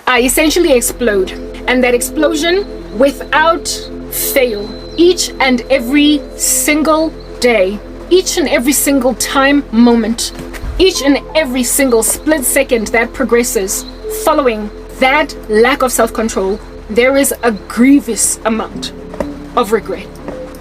I essentially explode. And that explosion, without fail, each and every single day, each and every single time moment, each and every single split second that progresses following that lack of self-control, there is a grievous amount of regret.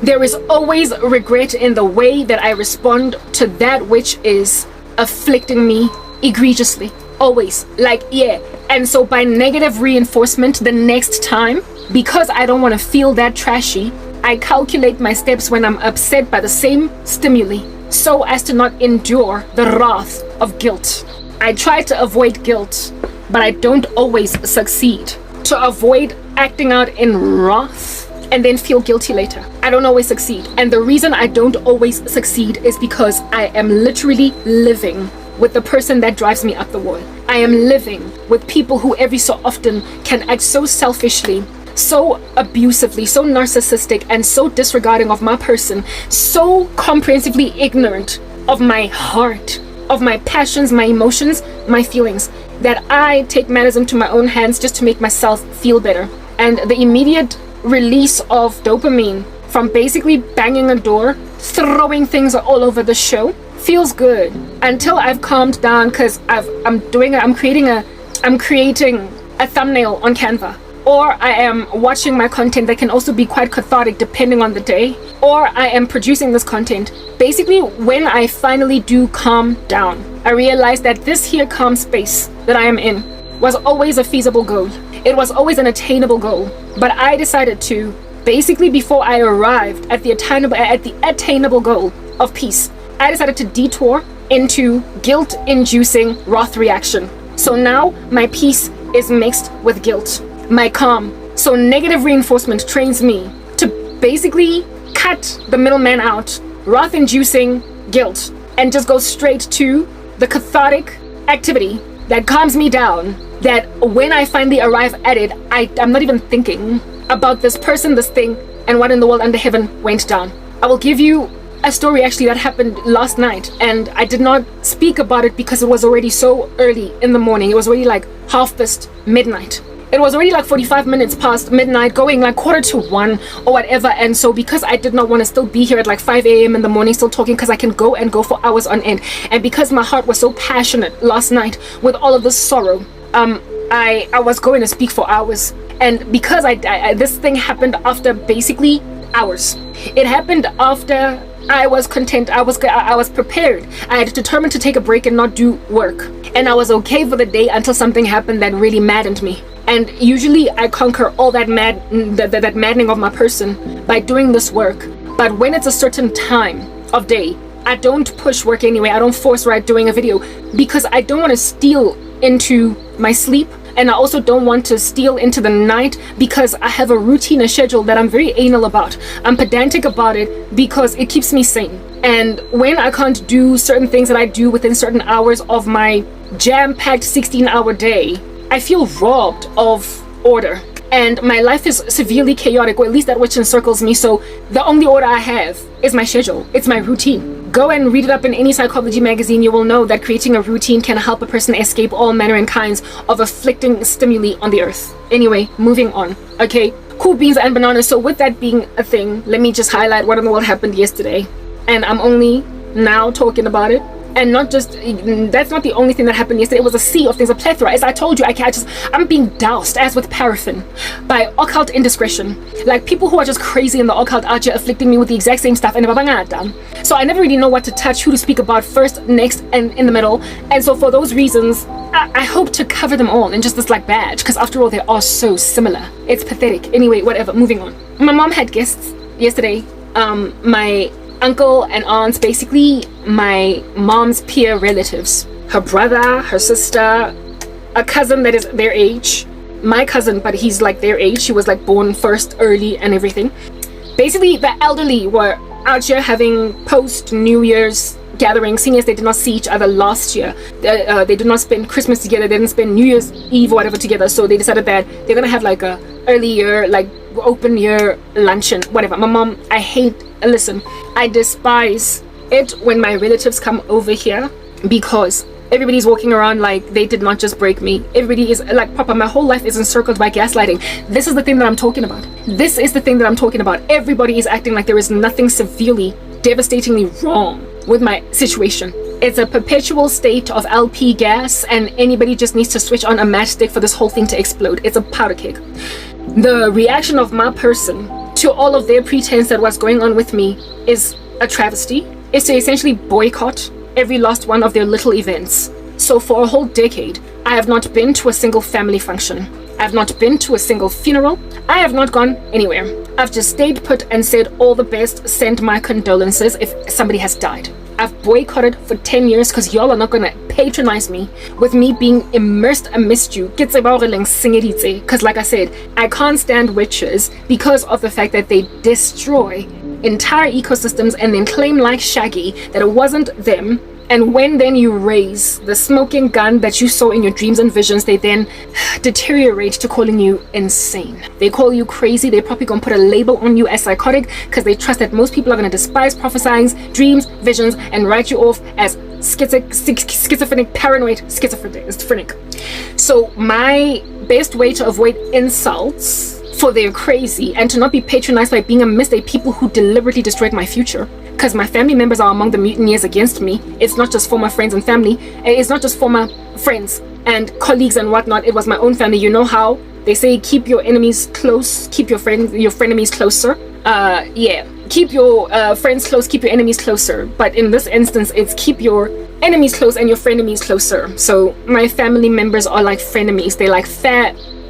There is always regret in the way that I respond to that which is afflicting me egregiously. Always. Like, yeah. And so by negative reinforcement the next time, because I don't want to feel that trashy, I calculate my steps when I'm upset by the same stimuli so as to not endure the wrath of guilt. I try to avoid guilt, but I don't always succeed. To avoid acting out in wrath and then feel guilty later. I don't always succeed. And the reason I don't always succeed is because I am literally living with the person that drives me up the wall. I am living with people who every so often can act so selfishly, so abusively, so narcissistic, and so disregarding of my person, so comprehensively ignorant of my heart, of my passions, my emotions, my feelings, that I take matters into my own hands just to make myself feel better. And the immediate release of dopamine from basically banging a door, throwing things all over the show, feels good until I've calmed down, because I'm creating a thumbnail on Canva, or I am watching my content that can also be quite cathartic depending on the day, or I am producing this content. Basically, when I finally do calm down, I realize that this here calm space that I am in was always a feasible goal. It was always an attainable goal, but I decided to, basically before I arrived at the attainable goal of peace, I decided to detour into guilt-inducing wrath reaction. So now my peace is mixed with guilt. My calm. So negative reinforcement trains me to basically cut the middleman out, wrath-inducing guilt, and just go straight to the cathartic activity that calms me down, that when I finally arrive at it, I'm not even thinking about this person, this thing, and what in the world under heaven went down. I will give you a story actually that happened last night, and I did not speak about it because it was already so early in the morning. It was already like midnight. It was already like 45 minutes past midnight, going like 1:45 or whatever. And so because I did not want to still be here at like 5 a.m. in the morning still talking, because I can go for hours on end, and because my heart was so passionate last night with all of this sorrow, I was going to speak for hours. And because I this thing happened after basically hours. It happened after I was content. I was prepared. I had determined to take a break and not do work, and I was okay for the day until something happened that really maddened me. And usually I conquer all that that maddening of my person by doing this work. But when it's a certain time of day, I don't push work anyway. I don't force doing a video, because I don't want to steal into my sleep, and I also don't want to steal into the night, because I have a routine, a schedule that I'm very anal about. I'm pedantic about it because it keeps me sane. And when I can't do certain things that I do within certain hours of my jam-packed 16-hour day, I feel robbed of order. And my life is severely chaotic, or at least that which encircles me. So the only order I have is my schedule. It's my routine. Go and read it up in any psychology magazine. You will know that creating a routine can help a person escape all manner and kinds of afflicting stimuli on the earth. Anyway, moving on. Okay, cool beans and bananas. So with that being a thing, let me just highlight what in the world happened yesterday. And I'm only now talking about it. And not just, that's not the only thing that happened yesterday. It was a sea of things, a plethora. As I told you, I'm being doused as with paraffin by occult indiscretion. Like people who are just crazy in the occult out here afflicting me with the exact same stuff. So I never really know what to touch, who to speak about first, next, and in the middle. And so for those reasons, I hope to cover them all in just this like badge, because after all, they are so similar. It's pathetic. Anyway, whatever, moving on. My mom had guests yesterday. My uncle and aunts, basically my mom's peer relatives, her brother, her sister, a cousin that is their age, my cousin, but he's like their age. She was like born first early and everything. Basically the elderly were out here having post New Year's gatherings, seeing as they did not see each other last year. They did not spend Christmas together, they didn't spend New Year's Eve or whatever together, so they decided that they're gonna have like a early year, like open year luncheon, whatever. My mom, I despise it when my relatives come over here, because Everybody's walking around like they did not just break me. Everybody is like, Papa, my whole life is encircled by gaslighting. This is the thing that I'm talking about. This is the thing that I'm talking about. Everybody is acting like there is nothing severely, devastatingly wrong with my situation. It's a perpetual state of LP gas, and anybody just needs to switch on a matchstick for this whole thing to explode. It's a powder keg. The reaction of my person to all of their pretense that what's going on with me is a travesty, is to essentially boycott every last one of their little events. So for a whole decade, I have not been to a single family function. I have not been to a single funeral. I have not gone anywhere. I've just stayed put and said all the best, send my condolences if somebody has died. I've boycotted for 10 years because y'all are not gonna patronize me with me being immersed amidst you. Because like I said, I can't stand witches because of the fact that they destroy entire ecosystems and then claim like Shaggy that it wasn't them. And when then you raise the smoking gun that you saw in your dreams and visions, they then deteriorate to calling you insane. They call you crazy. They probably gonna put a label on you as psychotic because they trust that most people are gonna despise prophesying, dreams, visions, and write you off as schizophrenic, paranoid, schizophrenic. So my best way to avoid insults for their crazy and to not be patronized by being amidst a people who deliberately destroyed my future, because my family members are among the mutineers against me. It's not just former friends and family. It's not just former friends and colleagues and whatnot. It was my own family. You know how they say keep your enemies close, keep your frenemies closer. Keep your friends close, keep your enemies closer. But in this instance, it's keep your enemies close and your frenemies closer. So my family members are like frenemies. They're like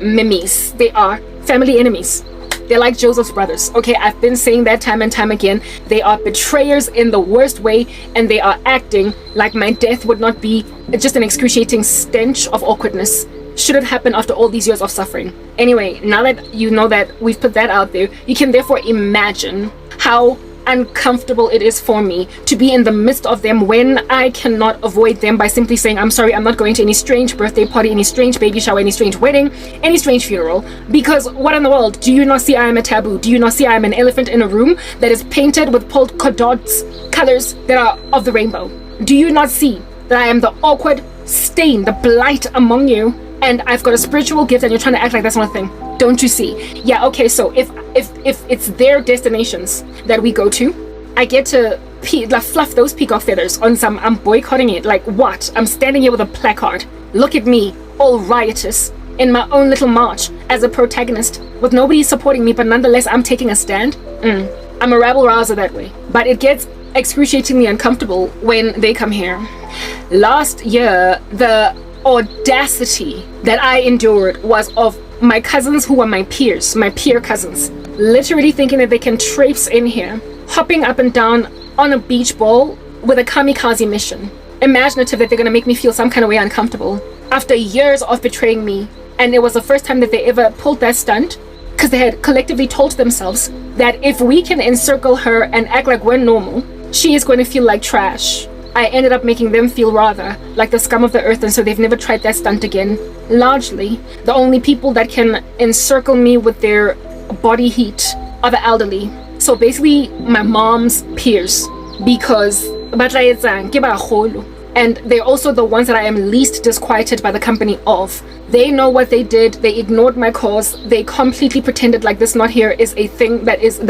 mimis. They are family enemies. They're like Joseph's brothers. Okay, I've been saying that time and time again. They are betrayers in the worst way, and they are acting like my death would not be just an excruciating stench of awkwardness should it happen after all these years of suffering. Anyway, now that you know that we've put that out there, you can therefore imagine how uncomfortable it is for me to be in the midst of them when I cannot avoid them by simply saying, I'm sorry, I'm not going to any strange birthday party, any strange baby shower, any strange wedding, any strange funeral. Because what in the world? Do you not see I am a taboo? Do you not see I am an elephant in a room that is painted with polka dots, colors that are of the rainbow? Do you not see that I am the awkward stain, the blight among you, and I've got a spiritual gift and you're trying to act like that's not a thing? Don't you see? Yeah, okay, so if it's their destinations that we go to, I get to fluff those peacock feathers on some, I'm boycotting it. Like what? I'm standing here with a placard. Look at me, all riotous, in my own little march as a protagonist, with nobody supporting me, but nonetheless I'm taking a stand. I'm a rabble-rouser that way. But it gets excruciatingly uncomfortable when they come here. Last year, the audacity that I endured was of my cousins who were my peers, my peer cousins, literally thinking that they can traipse in here, hopping up and down on a beach ball with a kamikaze mission, imaginative that they're gonna make me feel some kind of way uncomfortable after years of betraying me. And it was the first time that they ever pulled that stunt, because they had collectively told themselves that if we can encircle her and act like we're normal, she is going to feel like trash. I ended up making them feel rather like the scum of the earth, and so they've never tried that stunt again. Largely, the only people that can encircle me with their body heat are the elderly. So basically, my mom's peers, because and they're also the ones that I am least disquieted by the company of. They know what they did. They ignored my cause. They completely pretended like this not here is a thing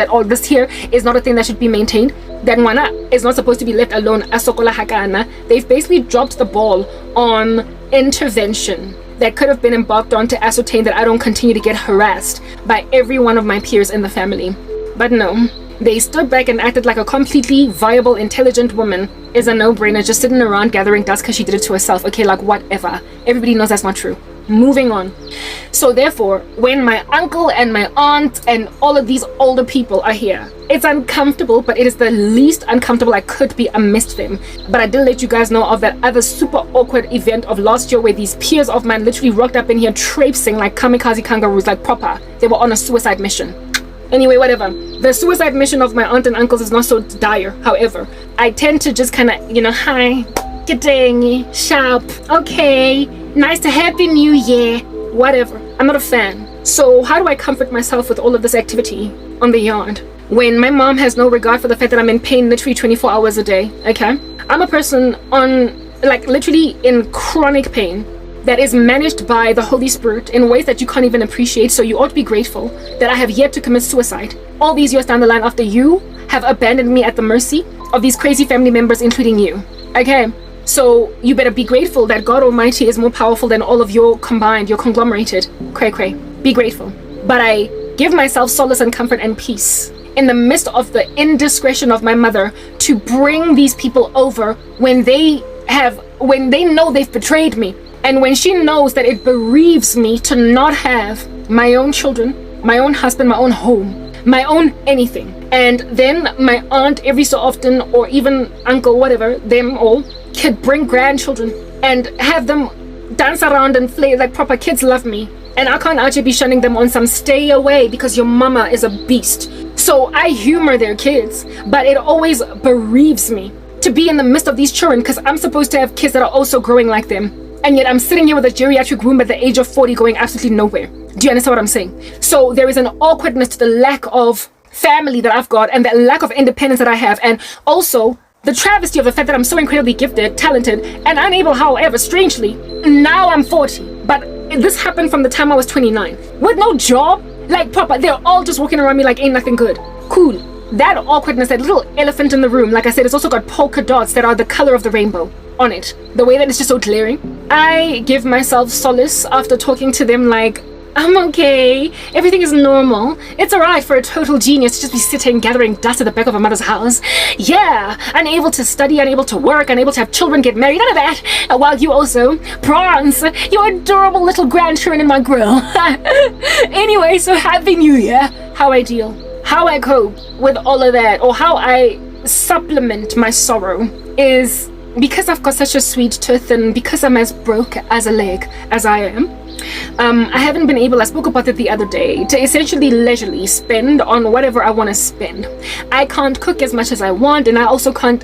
all this here is not a thing that should be maintained. That Ngwana is not supposed to be left alone. Asokola hakana. They've basically dropped the ball on intervention that could have been embarked on to ascertain that I don't continue to get harassed by every one of my peers in the family. But no, they stood back and acted like a completely viable, intelligent woman is a no-brainer, just sitting around gathering dust because she did it to herself. Okay, like whatever. Everybody knows that's not true. Moving on. So therefore, when my uncle and my aunt and all of these older people are here, it's uncomfortable, but it is the least uncomfortable I could be amidst them. But I did let you guys know of that other super awkward event of last year where these peers of mine literally rocked up in here traipsing like kamikaze kangaroos, like proper. They were on a suicide mission. Anyway, whatever. The suicide mission of my aunt and uncles is not so dire. However, I tend to just kind of, hi, good day, sharp, okay, nice to happy new year, whatever. I'm not a fan. So how do I comfort myself with all of this activity on the yard when my mom has no regard for the fact that I'm in pain literally 24 hours a day? Okay, I'm a person on like literally in chronic pain, that is managed by the Holy Spirit in ways that you can't even appreciate. So you ought to be grateful that I have yet to commit suicide all these years down the line after you have abandoned me at the mercy of these crazy family members, including you. Okay, so you better be grateful that God Almighty is more powerful than all of your combined, your conglomerated cray. Be grateful. But I give myself solace and comfort and peace in the midst of the indiscretion of my mother to bring these people over when they know they've betrayed me. And when she knows that it bereaves me to not have my own children, my own husband, my own home, my own anything. And then my aunt every so often, or even uncle, whatever, them all, could bring grandchildren and have them dance around and play like proper kids love me. And I can't actually be shunning them on some stay away because your mama is a beast. So I humor their kids, but it always bereaves me to be in the midst of these children because I'm supposed to have kids that are also growing like them. And yet I'm sitting here with a geriatric womb at the age of 40 going absolutely nowhere. Do you understand what I'm saying? So there is an awkwardness to the lack of family that I've got and the lack of independence that I have. And also the travesty of the fact that I'm so incredibly gifted, talented, and unable, however, strangely, now I'm 40. But this happened from the time I was 29. With no job, like proper, they're all just walking around me like ain't nothing good. Cool. That awkwardness, that little elephant in the room, like I said, it's also got polka dots that are the color of the rainbow on it. The way that it's just so glaring. I give myself solace after talking to them like, I'm okay, everything is normal. It's alright for a total genius to just be sitting gathering dust at the back of a mother's house. Yeah, unable to study, unable to work, unable to have children, get married, none of that. While you also prance your adorable little grandchildren in my grill. Anyway, so Happy New Year. How I deal, how I cope with all of that, or how I supplement my sorrow is because I've got such a sweet tooth and because I'm as broke as a leg as I am. I haven't been able, I spoke about it the other day, to essentially leisurely spend on whatever I want to spend. I can't cook as much as I want, and I also can't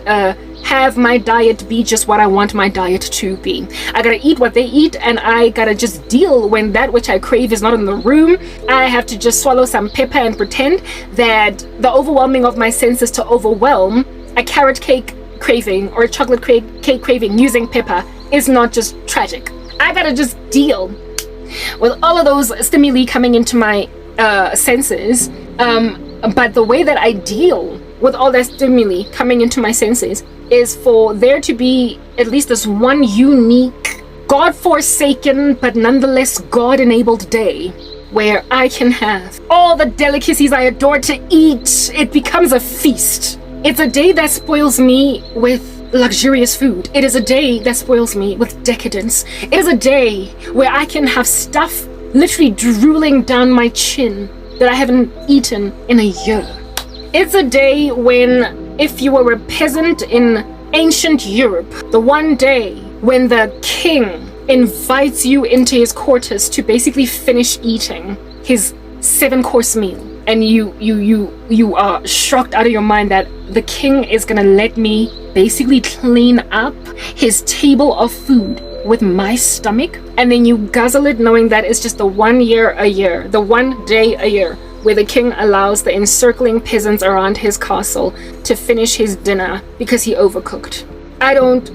have my diet be just what I want my diet to be. I gotta eat what they eat, and I gotta just deal when that which I crave is not in the room. I have to just swallow some pepper and pretend that the overwhelming of my senses to overwhelm a carrot cake craving or a chocolate cake craving using pepper is not just tragic. I gotta just deal with all of those stimuli coming into my senses, but the way that I deal with all that stimuli coming into my senses is for there to be at least this one unique, God-forsaken, but nonetheless God-enabled day where I can have all the delicacies I adore to eat. It becomes a feast. It's a day that spoils me with luxurious food. It is a day that spoils me with decadence. It is a day where I can have stuff literally drooling down my chin that I haven't eaten in a year. It's a day when, if you were a peasant in ancient Europe, the one day when the king invites you into his quarters to basically finish eating his 7-course meal, and you are shocked out of your mind that the king is gonna let me basically clean up his table of food with my stomach, and then you guzzle it knowing that it's just the 1 year a year, the 1 day a year where the king allows the encircling peasants around his castle to finish his dinner because he overcooked. I don't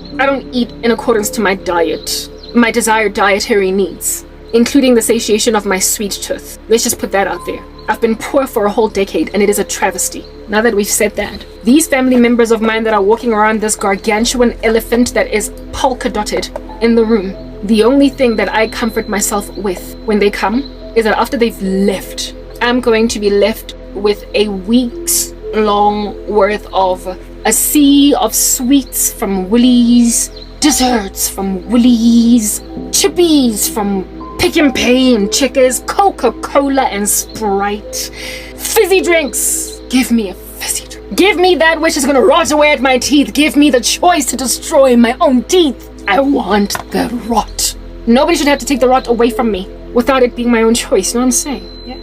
eat in accordance to my diet, my desired dietary needs, including the satiation of my sweet tooth. Let's just put that out there. I've been poor for a whole decade, and it is a travesty. Now that we've said that, these family members of mine that are walking around this gargantuan elephant that is polka dotted in the room, the only thing that I comfort myself with when they come is that after they've left, I'm going to be left with a week's long worth of a sea of sweets from Woolies, desserts from Woolies, chippies from Pick and Pay and Checkers, Coca-Cola and Sprite, fizzy drinks. Give me a fizzy drink. Give me that which is gonna rot away at my teeth. Give me the choice to destroy my own teeth. I want the rot. Nobody should have to take the rot away from me without it being my own choice. You know what I'm saying? Yeah,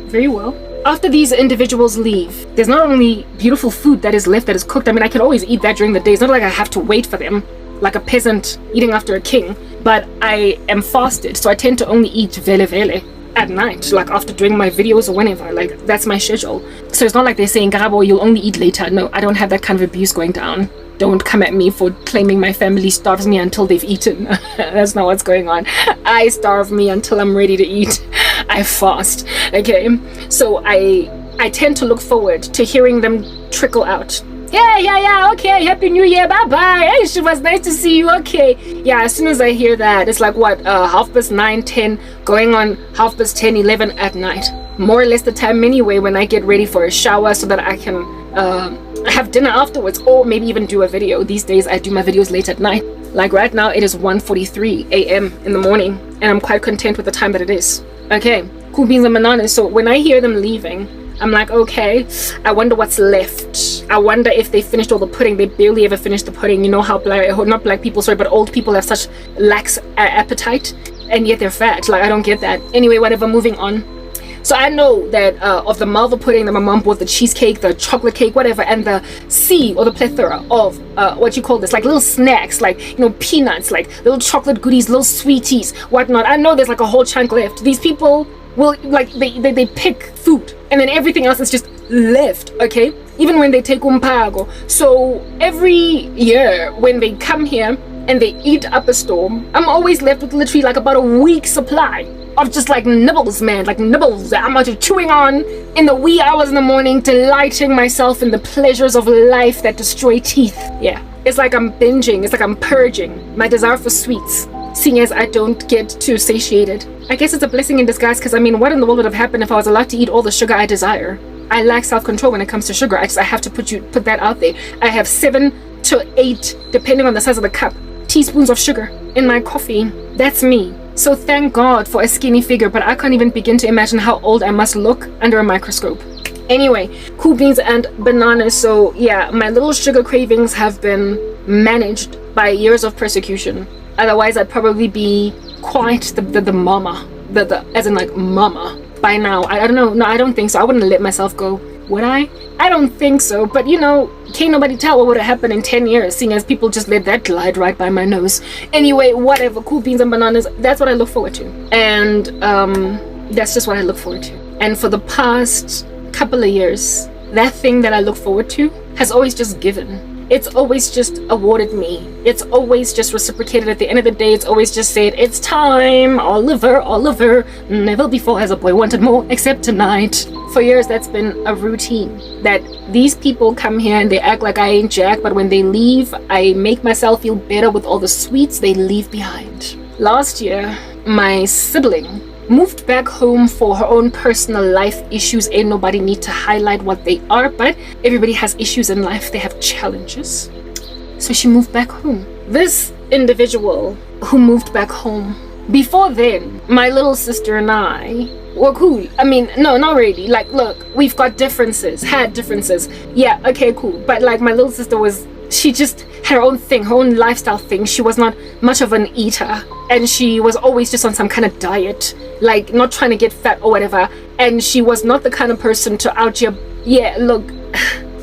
very well. After these individuals leave, there's not only beautiful food that is left that is cooked. I mean, I can always eat that during the day. It's not like I have to wait for them like a peasant eating after a king, but I am fasted, so I tend to only eat vele vele at night, like after doing my videos or whenever. Like, that's my schedule. So it's not like they're saying, Karabo, you'll only eat later. No, I don't have that kind of abuse going down don't come at me for claiming my family starves me until they've eaten. That's not what's going on. I starve me until I'm ready to eat. I fast. Okay, so I tend to look forward to hearing them trickle out. Yeah, okay, happy new year, bye-bye, hey, it was nice to see you, okay. Yeah, as soon as I hear that, it's like what, 9:30, 10, going on 10:30, 11 at night. More or less the time anyway when I get ready for a shower so that I can have dinner afterwards, or maybe even do a video. These days I do my videos late at night. Like right now it is 1:43 a.m. in the morning, and I'm quite content with the time that it is. Okay, cool beans and bananas. So when I hear them leaving, I'm like, okay, I wonder what's left. I wonder if they finished all the pudding. They barely ever finished the pudding. You know how not black people, sorry, but old people have such lax appetite, and yet they're fat. Like, I don't get that. Anyway, whatever, moving on. So I know that of the malva pudding that my mom bought, the cheesecake, the chocolate cake, whatever, and the sea or the plethora of what you call this, like little snacks, like, you know, peanuts, like little chocolate goodies, little sweeties, whatnot. I know there's like a whole chunk left. These people will, like, they pick food and then everything else is just left, okay? Even when they take umpago. So every year when they come here and they eat up a storm, I'm always left with literally like about a week's supply of just like nibbles, man, like nibbles that I'm just chewing on in the wee hours in the morning, delighting myself in the pleasures of life that destroy teeth. Yeah, it's like I'm binging, it's like I'm purging my desire for sweets, seeing as I don't get too satiated. I guess it's a blessing in disguise, because I mean, what in the world would have happened if I was allowed to eat all the sugar I desire? I lack self-control when it comes to sugar. I have to put that out there. I have 7 to 8, depending on the size of the cup, teaspoons of sugar in my coffee. That's me. So thank God for a skinny figure, but I can't even begin to imagine how old I must look under a microscope. Anyway, cool beans and bananas. So yeah, my little sugar cravings have been managed by years of persecution. Otherwise I'd probably be quite the mama, as in like mama by now. I don't know. No, I don't think so. I wouldn't let myself go, would I? I don't think so. But you know, can't nobody tell what would have happened in 10 years, seeing as people just let that glide right by my nose. Anyway, whatever, cool beans and bananas, that's what I look forward to. And that's just what I look forward to. And for the past couple of years, that thing that I look forward to has always just given. It's always just awarded me. It's always just reciprocated at the end of the day. It's always just said, it's time, Oliver. Never before has a boy wanted more except tonight. For years, that's been a routine. That these people come here and they act like I ain't jack, but when they leave, I make myself feel better with all the sweets they leave behind. Last year, my sibling moved back home for her own personal life issues. Ain't nobody need to highlight what they are, but everybody has issues in life. They have challenges. So she moved back home. This individual who moved back home, before then, my little sister and I were cool. I mean, no, not really. Like, look, we've got differences, had differences. Yeah, okay, cool. But like, my little sister she just had her own thing, her own lifestyle thing. She was not much of an eater, and she was always just on some kind of diet, like not trying to get fat or whatever. And she was not the kind of person to out here. Yeah, look,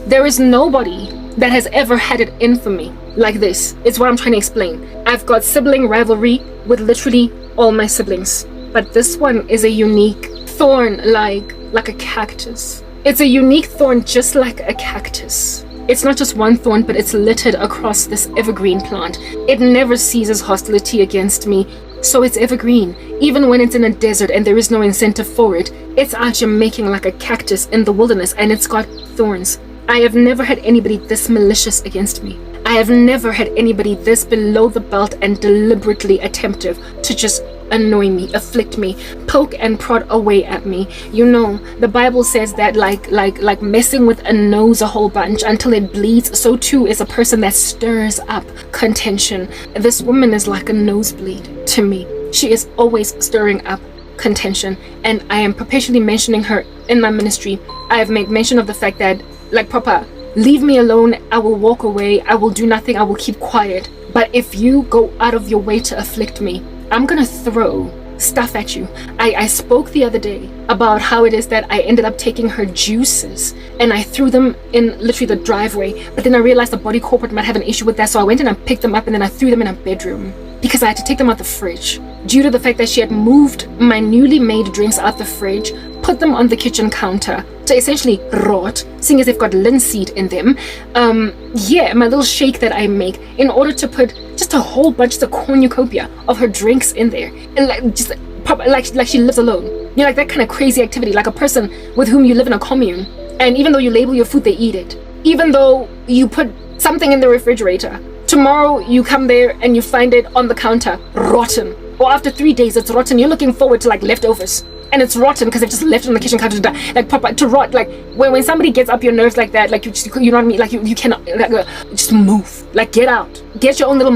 there is nobody that has ever had it in for me like this. It's what I'm trying to explain. I've got sibling rivalry with literally all my siblings, but this one is a unique thorn, like a cactus. It's a unique thorn, just like a cactus. It's not just one thorn, but it's littered across this evergreen plant. It never ceases hostility against me, so it's evergreen. Even when it's in a desert and there is no incentive for it, it's out here making like a cactus in the wilderness, and it's got thorns. I have never had anybody this malicious against me. I have never had anybody this below the belt and deliberately attemptive to just annoy me, afflict me, poke and prod away at me. You know, the Bible says that like messing with a nose a whole bunch until it bleeds, so too is a person that stirs up contention. This woman is like a nosebleed to me. She is always stirring up contention, and I am perpetually mentioning her in my ministry. I have made mention of the fact that, like, Papa, leave me alone, I will walk away, I will do nothing, I will keep quiet. But if you go out of your way to afflict me, I'm gonna throw stuff at you. I spoke the other day about how it is that I ended up taking her juices and I threw them in literally the driveway, but then I realized the body corporate might have an issue with that, so I went and I picked them up and then I threw them in her bedroom because I had to take them out the fridge due to the fact that she had moved my newly made drinks out the fridge, put them on the kitchen counter, to essentially rot, seeing as they've got linseed in them. My little shake that I make in order to put just a whole bunch of cornucopia of her drinks in there, and like she lives alone. You know, like that kind of crazy activity, like a person with whom you live in a commune, and even though you label your food, they eat it. Even though you put something in the refrigerator, tomorrow you come there and you find it on the counter rotten, or after 3 days it's rotten. You're looking forward to like leftovers, and it's rotten because they've just left it on the kitchen counter to die, like proper to rot. Like when somebody gets up your nerves like that, like you know what I mean, like you cannot, like, just move, like get out, get your own little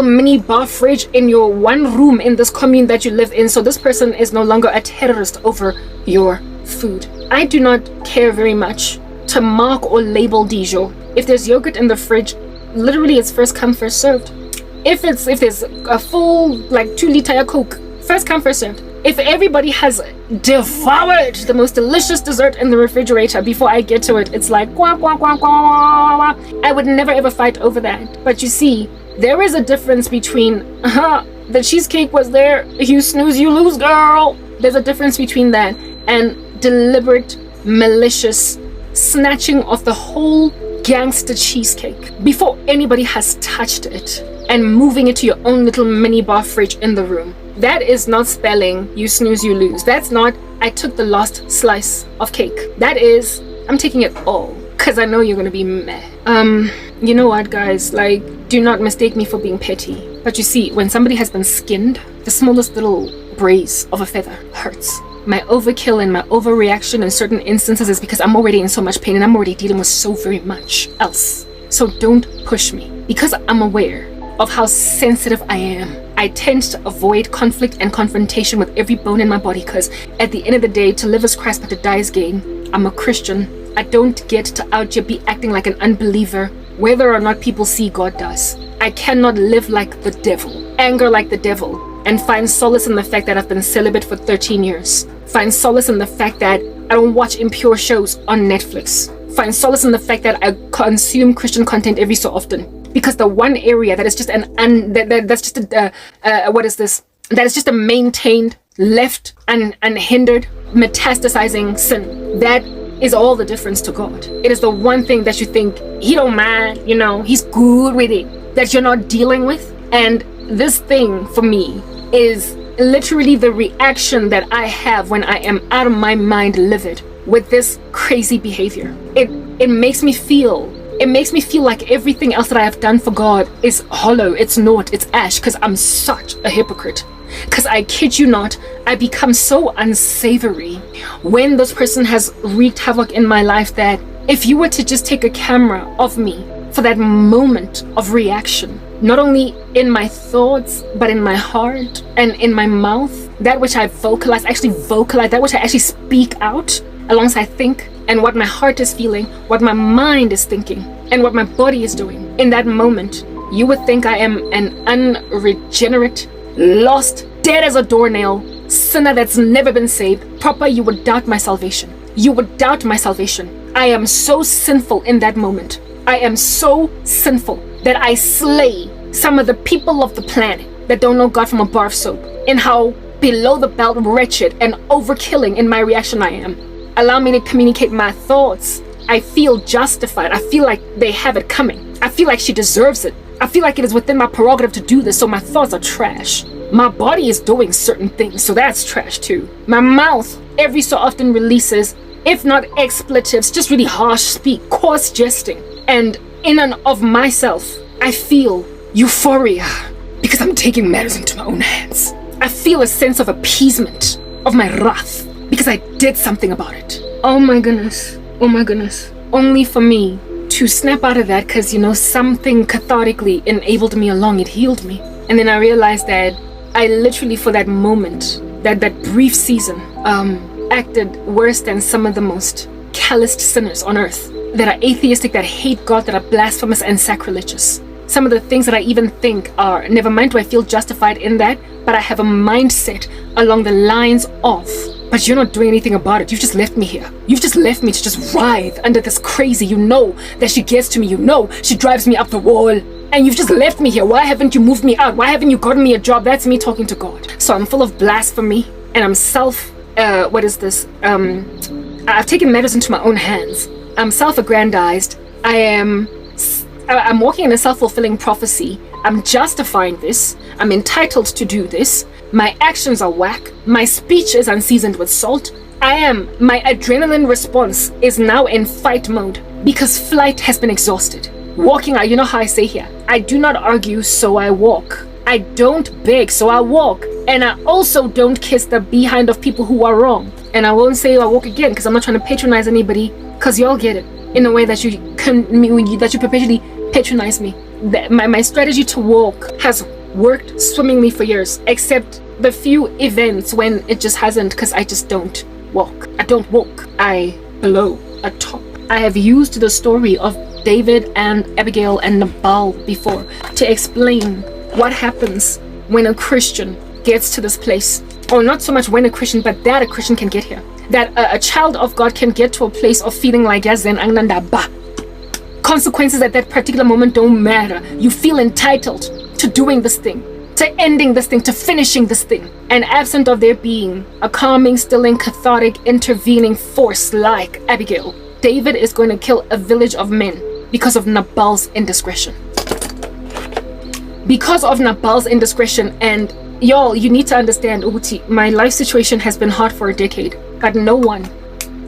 mini bar fridge in your one room in this commune that you live in, so this person is no longer a terrorist over your food. I do not care very much to mark or label Dijon. If there's yogurt in the fridge, literally it's first come first served. If there's a full like 2 liter Coke, first come first served. If everybody has devoured the most delicious dessert in the refrigerator before I get to it, it's like quack, quack, quack, quack. I would never ever fight over that. But you see, there is a difference between the cheesecake was there, you snooze you lose, girl. There's a difference between that and deliberate, malicious snatching of the whole gangster cheesecake before anybody has touched it and moving it to your own little mini bar fridge in the room. That is not spelling you snooze you lose. That's not I took the last slice of cake. That is I'm taking it all because I know you're gonna be mad. You know what, guys, like, do not mistake me for being petty, but you see, when somebody has been skinned, the smallest little brace of a feather hurts. My overkill and my overreaction in certain instances is because I'm already in so much pain and I'm already dealing with so very much else. So don't push me. Because I'm aware of how sensitive I am, I tend to avoid conflict and confrontation with every bone in my body, because at the end of the day, to live is Christ but to die is gain. I'm a Christian. I don't get to out here be acting like an unbeliever, whether or not people see God does. I cannot live like the devil, anger like the devil, and find solace in the fact that I've been celibate for 13 years. Find solace in the fact that I don't watch impure shows on Netflix. Find solace in the fact that I consume Christian content every so often. Because the one area that is just that is just a maintained, left, unhindered, metastasizing sin. That is all the difference to God. It is the one thing that you think he don't mind, you know, he's good with it, that you're not dealing with. And this thing for me is literally the reaction that I have when I am out of my mind livid with this crazy behavior. It makes me feel like everything else that I have done for God is hollow, it's naught, it's ash, because I'm such a hypocrite. Because I kid you not, I become so unsavory when this person has wreaked havoc in my life that if you were to just take a camera of me for that moment of reaction, not only in my thoughts, but in my heart and in my mouth, that which I vocalize, that which I actually speak out alongside think, and what my heart is feeling, what my mind is thinking, and what my body is doing. In that moment, you would think I am an unregenerate, lost, dead as a doornail, sinner that's never been saved. Proper, you would doubt my salvation. You would doubt my salvation. I am so sinful in that moment. I am so sinful that I slay some of the people of the planet that don't know God from a bar of soap, and how below the belt wretched and overkilling in my reaction I am. Allow me to communicate my thoughts. I feel justified. I feel like they have it coming. I feel like she deserves it. I feel like it is within my prerogative to do this, so my thoughts are trash. My body is doing certain things, so that's trash too. My mouth every so often releases, if not expletives, just really harsh speak, coarse jesting. And in and of myself, I feel euphoria because I'm taking matters into my own hands. I feel a sense of appeasement of my wrath because I did something about it. Oh my goodness. Oh my goodness. Only for me to snap out of that because, you know, something cathartically enabled me along. It healed me. And then I realized that I literally, for that moment, that brief season, acted worse than some of the most calloused sinners on earth, that are atheistic, that hate God, that are blasphemous and sacrilegious. Some of the things that I even think are, never mind do I feel justified in that, but I have a mindset along the lines of, but you're not doing anything about it. You've just left me here. You've just left me to just writhe under this crazy. You know that she gets to me. You know she drives me up the wall. And you've just left me here. Why haven't you moved me out? Why haven't you gotten me a job? That's me talking to God. So I'm full of blasphemy and I'm I've taken matters into my own hands. I'm self-aggrandized. I'm walking in a self-fulfilling prophecy. I'm justifying this. I'm entitled to do this. My actions are whack. My speech is unseasoned with salt. My adrenaline response is now in fight mode because flight has been exhausted. Walking, you know how I say here, I do not argue, so I walk. I don't beg, so I walk. And I also don't kiss the behind of people who are wrong. And I won't say I walk again because I'm not trying to patronize anybody, because y'all get it in a way that you perpetually patronize me. My strategy to walk has worked swimmingly for years, except the few events when it just hasn't, because I just don't walk. I don't walk. I blow a top. I have used the story of David and Abigail and Nabal before to explain what happens when a Christian gets to this place. Or not so much when a Christian, but that a Christian can get here. That a child of God can get to a place of feeling like Yazen Angnanda Ba. Consequences at that particular moment don't matter. You feel entitled to doing this thing, to ending this thing, to finishing this thing. And absent of there being a calming, stilling, cathartic, intervening force like Abigail, David is going to kill a village of men because of Nabal's indiscretion. Because of Nabal's indiscretion. And y'all, you need to understand, Ubuti, my life situation has been hard for a decade, but no one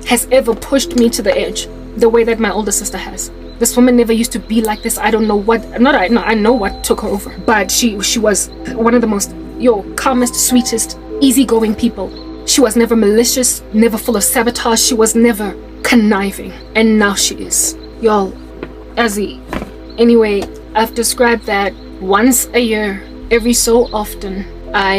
has ever pushed me to the edge the way that my older sister has. This woman never used to be like this. I don't know what, I know what took her over, but she was one of the most, calmest, sweetest, easygoing people. She was never malicious, never full of sabotage. She was never conniving. And now she is. Y'all, Azzy. Anyway, I've described that once a year, every so often, I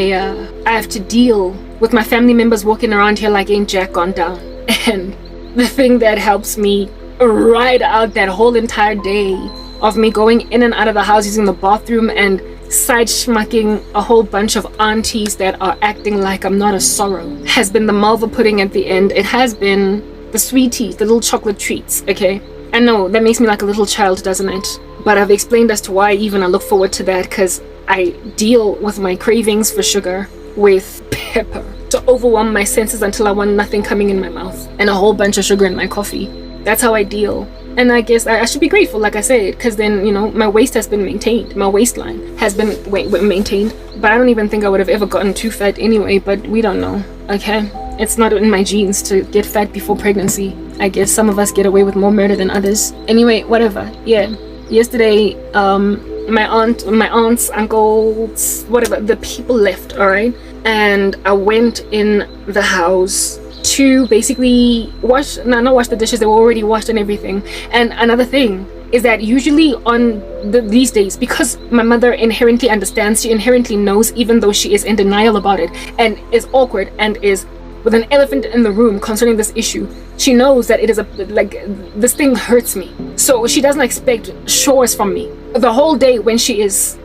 have to deal with my family members walking around here like ain't Jack gone down. And the thing that helps me ride out that whole entire day of me going in and out of the house using the bathroom and side schmucking a whole bunch of aunties that are acting like I'm not a sorrow has been the malva pudding at the end. It has been the sweeties, the little chocolate treats, okay? I know that makes me like a little child, doesn't it? But I've explained as to why even I look forward to that, because I deal with my cravings for sugar with pepper to overwhelm my senses until I want nothing coming in my mouth and a whole bunch of sugar in my coffee. That's how I deal. And I guess I should be grateful, like I said, because then, my waist has been maintained. My waistline has been maintained. But I don't even think I would have ever gotten too fat anyway, but we don't know, okay? It's not in my genes to get fat before pregnancy. I guess some of us get away with more murder than others. Anyway, whatever, yeah. Yesterday, my aunts, uncles, whatever, the people left, alright? And I went in the house to basically not wash the dishes. They were already washed and everything. And another thing is that usually on these days, because my mother inherently understands, she inherently knows, even though she is in denial about it and is awkward and is with an elephant in the room concerning this issue, she knows that it is this thing hurts me. So she doesn't expect chores from me the whole day when she has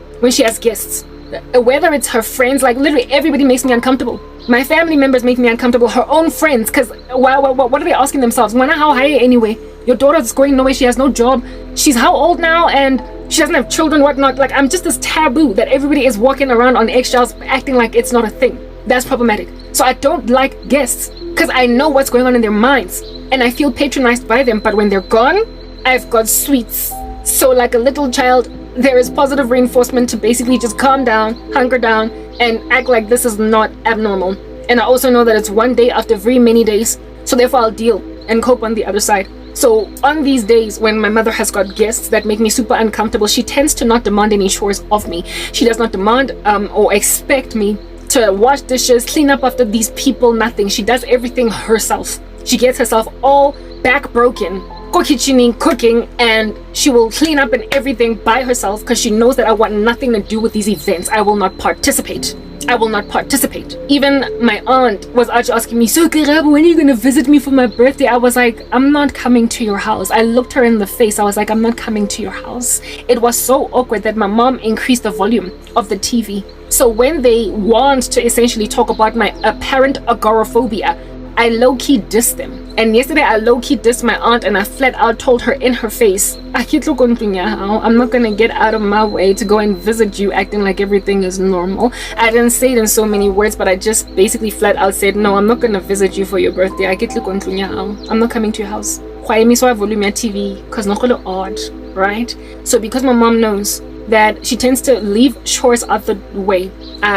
guests. Whether it's her friends, like literally everybody makes me uncomfortable. My family members make me uncomfortable. Her own friends, because what are they asking themselves? Wanna how high anyway? Your daughter's going nowhere. She has no job. She's how old now, and she doesn't have children, whatnot. Like, I'm just this taboo that everybody is walking around on eggshells, acting like it's not a thing. That's problematic. So I don't like guests because I know what's going on in their minds, and I feel patronized by them. But when they're gone, I've got sweets. So like a little child, there is positive reinforcement to basically just calm down, hunker down, and act like this is not abnormal. And I also know that it's one day after very many days, so therefore I'll deal and cope on the other side. So on these days when my mother has got guests that make me super uncomfortable, she tends to not demand any chores of me. She does not demand or expect me to wash dishes, clean up after these people, nothing. She does everything herself. She gets herself all back broken, kitchening, cooking, and she will clean up and everything by herself because she knows that I want nothing to do with these events. I will not participate. I will not participate. Even my aunt was asking me, so Karabo, when are you going to visit me for my birthday? I was like, I'm not coming to your house. I looked her in the face. I was like, I'm not coming to your house. It was so awkward that my mom increased the volume of the TV. So when they want to essentially talk about my apparent agoraphobia, I low-key diss them. And yesterday I low-key dissed my aunt and I flat out told her in her face, I'm not gonna get out of my way to go and visit you acting like everything is normal. I didn't say it in so many words, but I just basically flat out said, no, I'm not gonna visit you for your birthday. I'm not coming to your house. TV because not odd, right? So because my mom knows that she tends to leave chores out the way,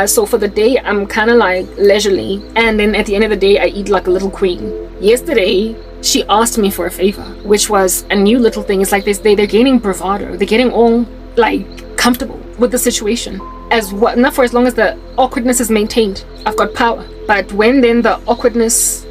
so for the day I'm kind of like leisurely, and then at the end of the day I eat like a little queen. Yesterday she asked me for a favor, which was a new little thing. It's like they're gaining bravado, they're getting all like comfortable with the situation, not for as long as the awkwardness is maintained. I've got power, but when then the awkwardness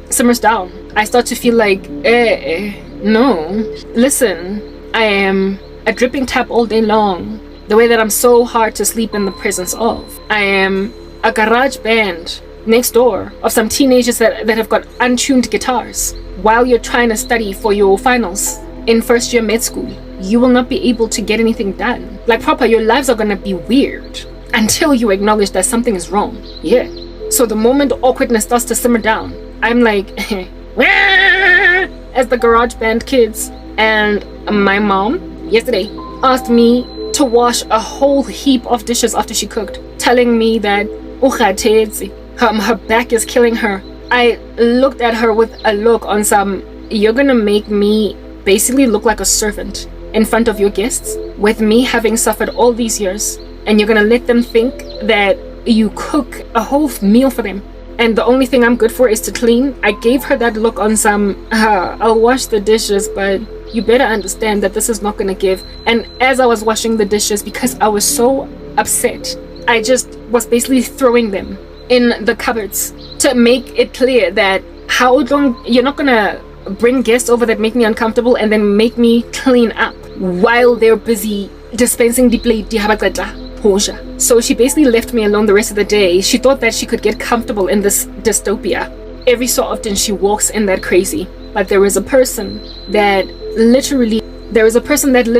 simmers down, I start to feel like no, listen, I am a dripping tap all day long, the way that I'm so hard to sleep in the presence of. I am a garage band next door of some teenagers that have got untuned guitars. While you're trying to study for your finals in first year med school, you will not be able to get anything done. Like proper, your lives are gonna be weird until you acknowledge that something is wrong. Yeah. So the moment awkwardness starts to simmer down, I'm like, as the garage band kids. And my mom yesterday asked me to wash a whole heap of dishes after she cooked, telling me that her back is killing her. I looked at her with a look on some, you're gonna make me basically look like a servant in front of your guests, with me having suffered all these years, and you're gonna let them think that you cook a whole meal for them, and the only thing I'm good for is to clean. I gave her that look on some, I'll wash the dishes, but you better understand that this is not gonna give. And as I was washing the dishes, because I was so upset, I just was basically throwing them in the cupboards to make it clear that how long you're not gonna bring guests over that make me uncomfortable and then make me clean up while they're busy dispensing the plate. So she basically left me alone the rest of the day. She thought that she could get comfortable in this dystopia. Every so often she walks in that crazy, but there is a person that lives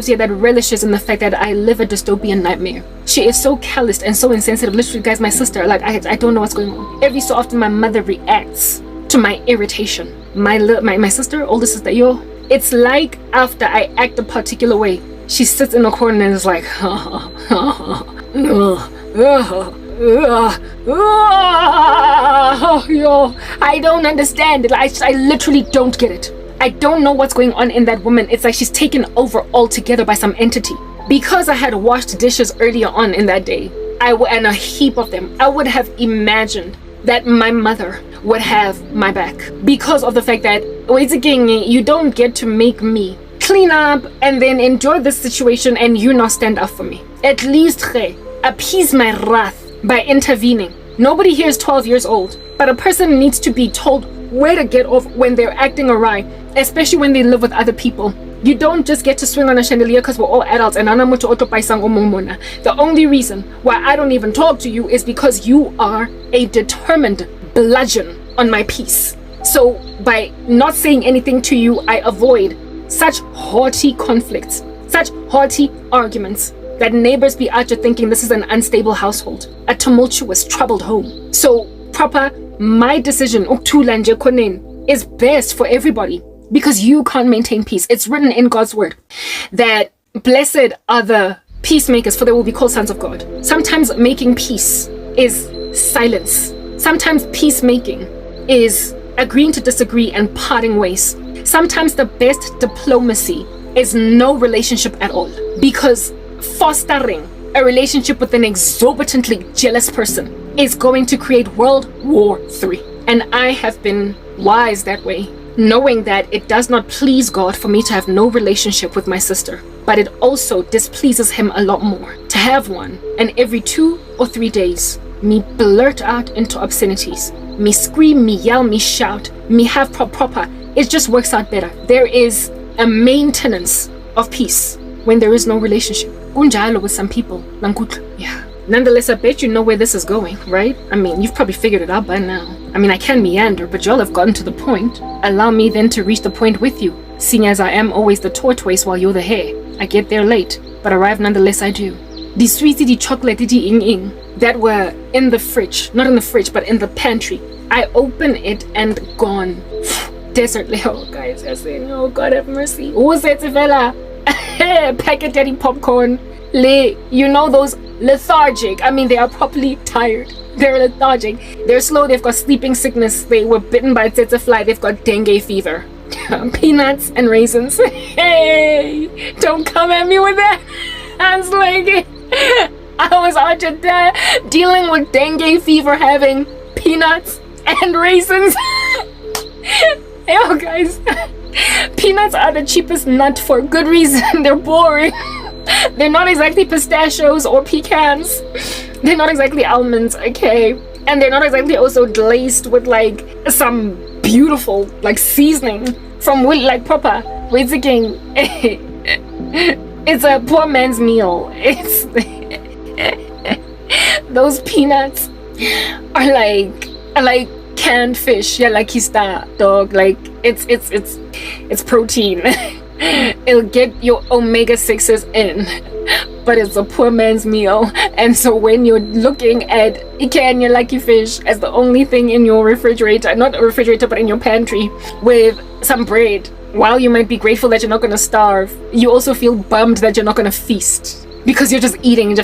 here that relishes in the fact that I live a dystopian nightmare. She is so calloused and so insensitive. Literally, guys, my sister, like I don't know what's going on. Every so often my mother reacts to my irritation. My sister, older sister, it's like after I act a particular way, she sits in a corner and is like, I don't understand it. I literally don't get it. I don't know what's going on in that woman. It's like she's taken over altogether by some entity. Because I had washed dishes earlier on in that day, and a heap of them, I would have imagined that my mother would have my back. Because of the fact that, you don't get to make me clean up and then enjoy this situation and you not stand up for me. At least appease my wrath by intervening. Nobody here is 12 years old, but a person needs to be told where to get off when they're acting awry, especially when they live with other people. You don't just get to swing on a chandelier because we're all adults and the only reason why I don't even talk to you is because you are a determined bludgeon on my peace. So by not saying anything to you, I avoid such haughty conflicts, such haughty arguments, that neighbors be out there thinking this is an unstable household, a tumultuous, troubled home. So proper, my decision is best for everybody, because you can't maintain peace. It's written in God's word that blessed are the peacemakers, for they will be called sons of God. Sometimes making peace is silence. Sometimes peacemaking is agreeing to disagree and parting ways. Sometimes the best diplomacy is no relationship at all, because fostering a relationship with an exorbitantly jealous person is going to create World War III. And I have been wise that way, knowing that it does not please God for me to have no relationship with my sister, but it also displeases him a lot more to have one, and every 2 or 3 days me blurt out into obscenities, me scream, me yell, me shout, me have proper. It just works out better. There is a maintenance of peace when there is no relationship. Kunjalo with some people. Yeah. Nonetheless, I bet you know where this is going, right? I mean, you've probably figured it out by now. I mean, I can meander, but y'all have gotten to the point. Allow me then to reach the point with you, seeing as I am always the tortoise while you're the hare. I get there late, but arrive nonetheless I do. The sweetie, the chocolate, the ing that were in the fridge, not in the fridge, but in the pantry. I open it and gone. desert level, guys. You're saying, oh God have mercy. Who's it, fella? Packet daddy popcorn. You know those lethargic. I mean, they are properly tired. They're lethargic. They're slow. They've got sleeping sickness. They were bitten by a tsetse fly. They've got dengue fever. Peanuts and raisins. Hey, don't come at me with that. I was like, I was out there dealing with dengue fever, having peanuts and raisins. Yo, guys, peanuts are the cheapest nut for a good reason. They're boring. They're not exactly pistachios or pecans. They're not exactly almonds, okay? And they're not exactly also laced with like some beautiful like seasoning from like proper. Wait again. It's a poor man's meal. It's those peanuts are like canned fish. Yeah, like kista dog. Like it's protein. It'll get your omega-6s in, but it's a poor man's meal. And so when you're looking at Ike and your lucky fish as the only thing in your refrigerator, not a refrigerator but in your pantry, with some bread, while you might be grateful that you're not going to starve, you also feel bummed that you're not going to feast because you're just eating.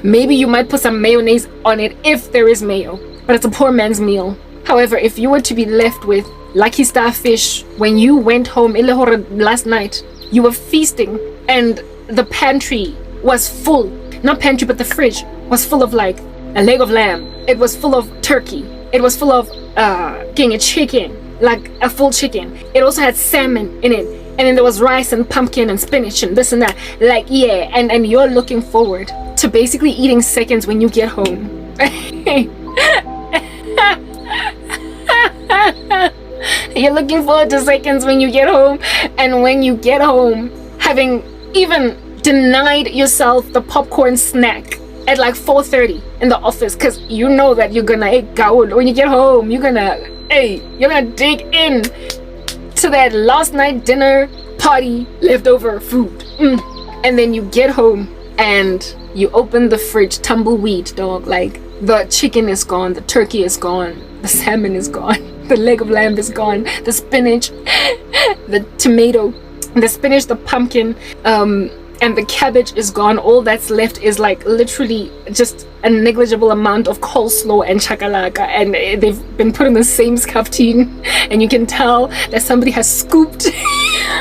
Maybe you might put some mayonnaise on it if there is mayo, but it's a poor man's meal. However, if you were to be left with lucky starfish when you went home last night, you were feasting and the pantry was full. Not pantry, but the fridge was full of like a leg of lamb. It was full of turkey. It was full of a chicken, like a full chicken. It also had salmon in it. And then there was rice and pumpkin and spinach and this and that. Like, yeah, and you're looking forward to basically eating seconds when you get home. You're looking forward to seconds when you get home, and when you get home, having even denied yourself the popcorn snack at like 4:30 in the office, because you know that you're gonna eat gaul when you get home. You're gonna dig in to that last night dinner party leftover food, and then you get home and you open the fridge, tumbleweed dog. Like the chicken is gone, the turkey is gone, the salmon is gone. The leg of lamb is gone. The spinach, the tomato, the spinach, the pumpkin, and the cabbage is gone. All that's left is like literally just a negligible amount of coleslaw and chakalaka, and they've been put in the same scaftine, and you can tell that somebody has scooped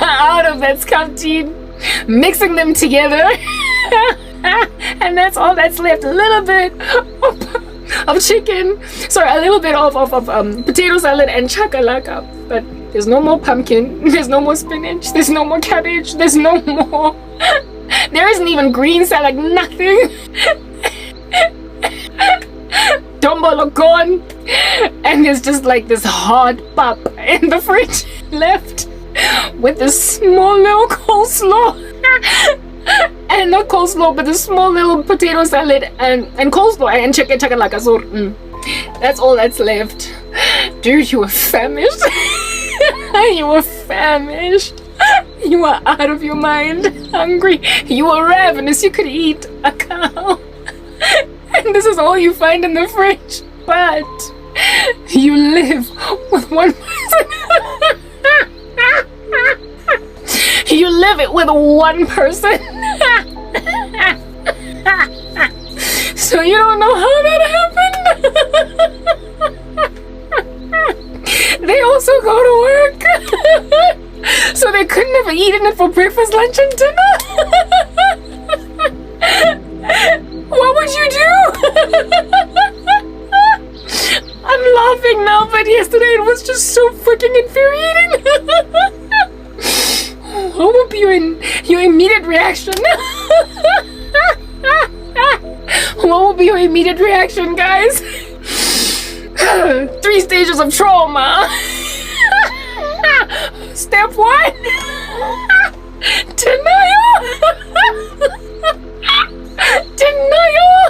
out of that scaftine, mixing them together, and that's all that's left. A little bit of chicken, sorry, a little bit of potato salad and chakalaka, but there's no more pumpkin, there's no more spinach, there's no more cabbage, there's no more, there isn't even green salad, nothing. Dombolo gone, and there's just like this hard pop in the fridge left with this small little coleslaw. And not coleslaw, but the small little potato salad and coleslaw and chicken chakalaka. So that's all that's left. Dude, you were famished. You were famished. You were out of your mind, hungry. You were ravenous. You could eat a cow. And this is all you find in the fridge. But you live with one person. You live it with one person. So you don't know how that happened. They also go to work. So they couldn't have eaten it for breakfast, lunch, and dinner. What would you do? I'm laughing now, but yesterday it was just so freaking infuriating. What would be your immediate reaction? What would be your immediate reaction, guys? 3 stages of trauma. Step 1, denial. Denial.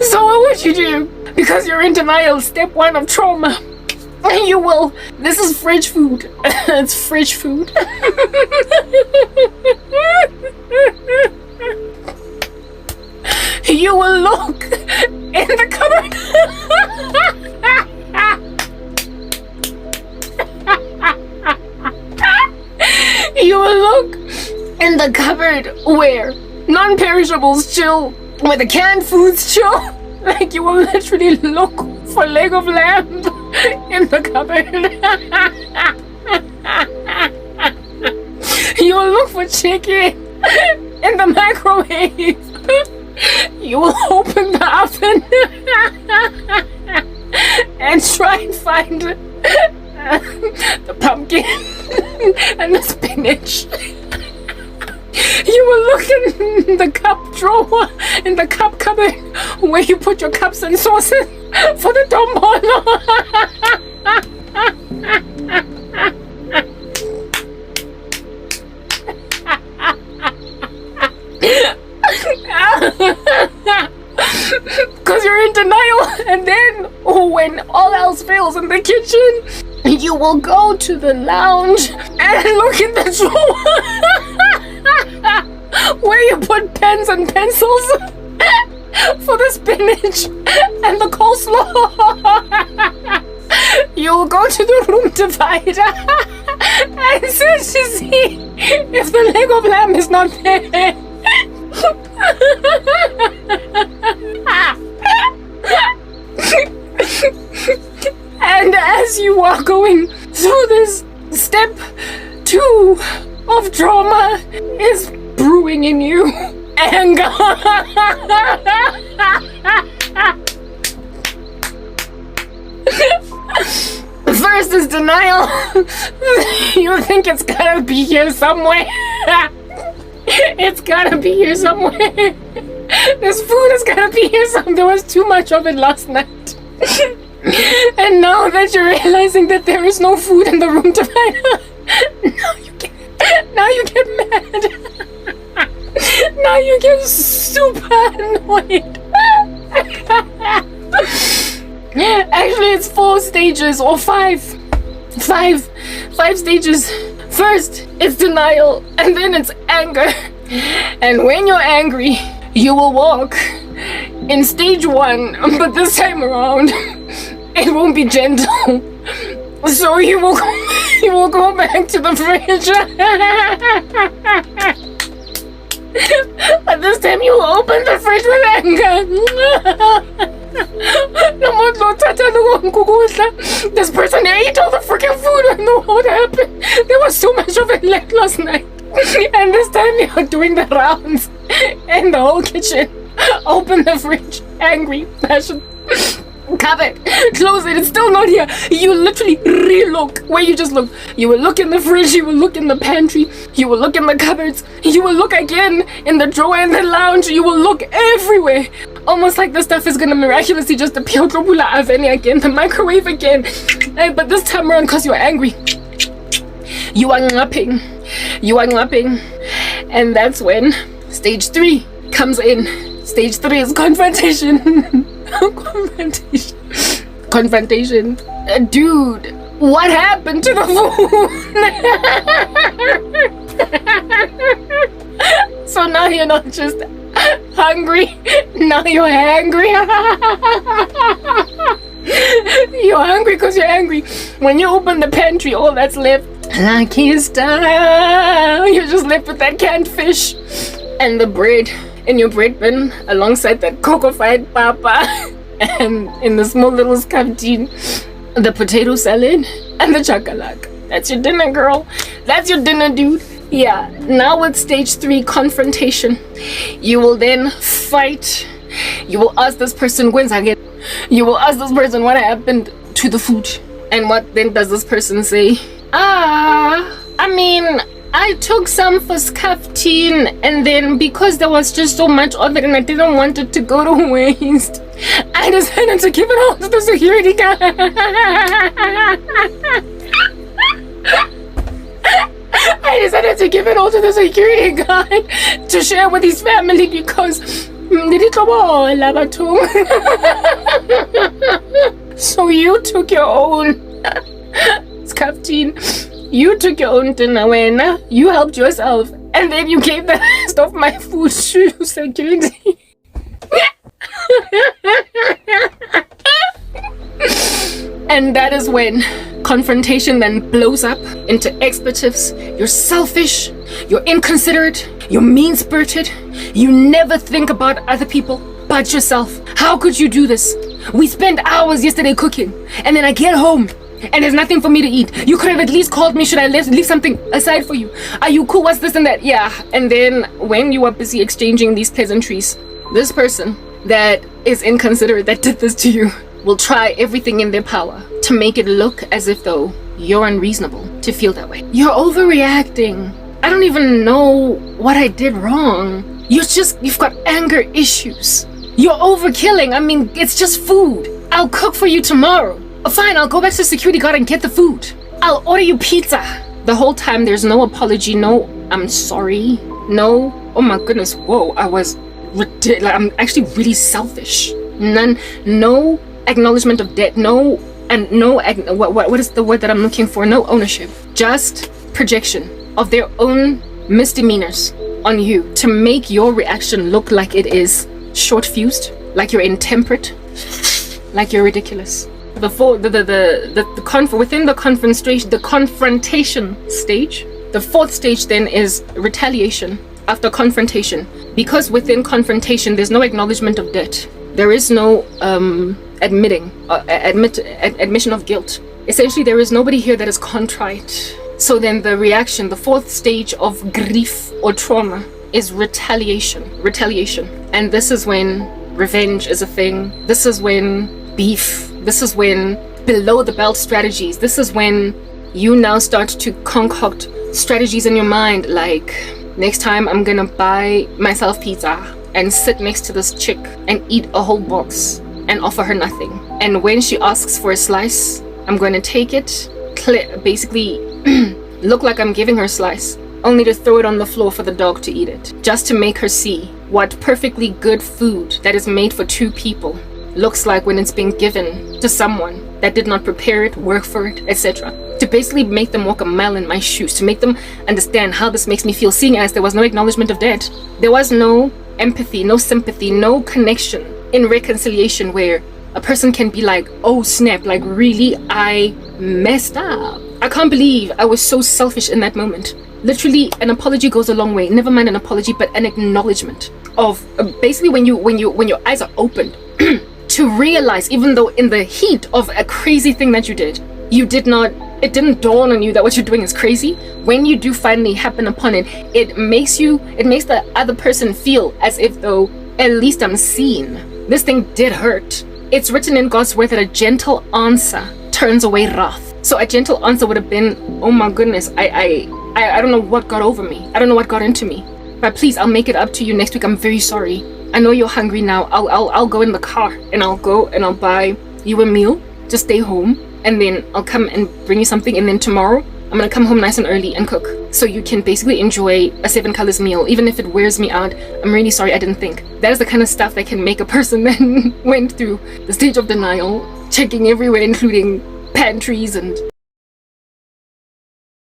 So what would you do? Because you're in denial, step 1 of trauma. You will. This is fridge food. It's fridge food. You will look in the cupboard. right, where non-perishables chill, where the canned foods chill. Like, you will literally look for leg of lamb in the cupboard. You will look for chicken in the microwave. You will open the oven and try and find the pumpkin and the spinach. You will look in the cup drawer, in the cup cupboard, where you put your cups and sauces for the tombolo. Because you're in denial. And then, when all else fails in the kitchen, you will go to the lounge and look in the drawer where you put pens and pencils for the spinach and the coleslaw. You'll go to the room divider and search to see if the leg of lamb is not there. And as you are going through this, step 2 of trauma is brewing in you anger. First is denial. You think it's gotta be here somewhere. It's gotta be here somewhere. This food has gotta be here somewhere. There was too much of it last night. And now that you're realizing that there is no food in the room divider, now you get mad. Now you get super annoyed. Actually, it's 4 stages or 5 stages. First, it's denial, and then it's anger. And when you're angry, you will walk in stage 1, but this time around, it won't be gentle. So you will go back to the fridge. But this time you will open the fridge with anger. This person ate all the freaking food. I know what happened. There was so much of it left last night. And this time you're doing the rounds in the whole kitchen. Open the fridge, angry, passion. Cover it, close it, it's still not here. You literally re-look where you just look. You will look in the fridge, you will look in the pantry, you will look in the cupboards, you will look again in the drawer in the lounge, you will look everywhere. Almost like the stuff is gonna miraculously just appear again, the microwave again. But this time around, because you're angry, you are napping. And that's when stage 3 comes in. Stage 3 is confrontation. Confrontation. Dude, what happened to the food? So now you're not just hungry, now you're angry. You're hungry because you're angry. When you open the pantry, all that's left, lucky style, you're just left with that canned fish and the bread in your bread bin alongside that cocoa-fied papa, and in the small little scaftin, the potato salad and the chakalaka. That's your dinner, girl. That's your dinner, dude. Yeah, now with stage 3, confrontation. You will then fight. You will ask this person, you will ask this person what happened to the food. And what then does this person say? I took some for scaftin, and then because there was just so much of it and I didn't want it to go to waste, I decided to give it all to the security guard. I decided to give it all to the security guard to share with his family because so you took your own scaftin. You took your own dinner, Wena. You helped yourself. And then you gave the rest of my food to security. And that is when confrontation then blows up into expletives. You're selfish. You're inconsiderate. You're mean-spirited. You never think about other people but yourself. How could you do this? We spent hours yesterday cooking, and then I get home and there's nothing for me to eat. You could have at least called me. Should I leave something aside for you? Are you cool? What's this and that? Yeah. And then when you are busy exchanging these pleasantries, this person that is inconsiderate, that did this to you, will try everything in their power to make it look as if though you're unreasonable to feel that way. You're overreacting. I don't even know what I did wrong. You've got anger issues. You're overkilling. I mean, it's just food. I'll cook for you tomorrow. Fine, I'll go back to security guard and get the food. I'll order you pizza. The whole time there's no apology, no I'm sorry, no oh my goodness, whoa, I'm actually really selfish. No acknowledgement of debt, what is the word that I'm looking for? No ownership. Just projection of their own misdemeanors on you to make your reaction look like it is short-fused, like you're intemperate, like you're ridiculous. Within the confrontation stage, the fourth stage then is retaliation after confrontation. Because within confrontation there's no acknowledgement of debt, there is no admission of guilt. Essentially, there is nobody here that is contrite. So then the reaction, the fourth stage of grief or trauma, is retaliation. And this is when revenge is a thing. This is when beef. This is when below the belt strategies. This is when you now start to concoct strategies in your mind, like, next time I'm gonna buy myself pizza and sit next to this chick and eat a whole box and offer her nothing. And when she asks for a slice, I'm going to take it, basically look like I'm giving her a slice, only to throw it on the floor for the dog to eat it, just to make her see what perfectly good food that is made for two people looks like when it's being given to someone that did not prepare it, work for it, etc. To basically make them walk a mile in my shoes, to make them understand how this makes me feel, seeing as there was no acknowledgement of debt. There was no empathy, no sympathy, no connection in reconciliation where a person can be like, oh snap, like really, I messed up. I can't believe I was so selfish in that moment. Literally, an apology goes a long way. Never mind an apology, but an acknowledgement of basically when your eyes are opened to realize, even though in the heat of a crazy thing that you did, it didn't dawn on you that what you're doing is crazy. When you do finally happen upon it, it makes the other person feel as if though, at least I'm seen. This thing did hurt. It's written in God's word that a gentle answer turns away wrath. So a gentle answer would have been, oh my goodness, I don't know what got over me. I don't know what got into me. But please, I'll make it up to you next week. I'm very sorry. I know you're hungry now. I'll go in the car and I'll go and I'll buy you a meal. Just stay home. And then I'll come and bring you something. And then tomorrow, I'm going to come home nice and early and cook. So you can basically enjoy a 7 colors meal. Even if it wears me out, I'm really sorry I didn't think. That is the kind of stuff that can make a person then went through the stage of denial, checking everywhere, including pantries and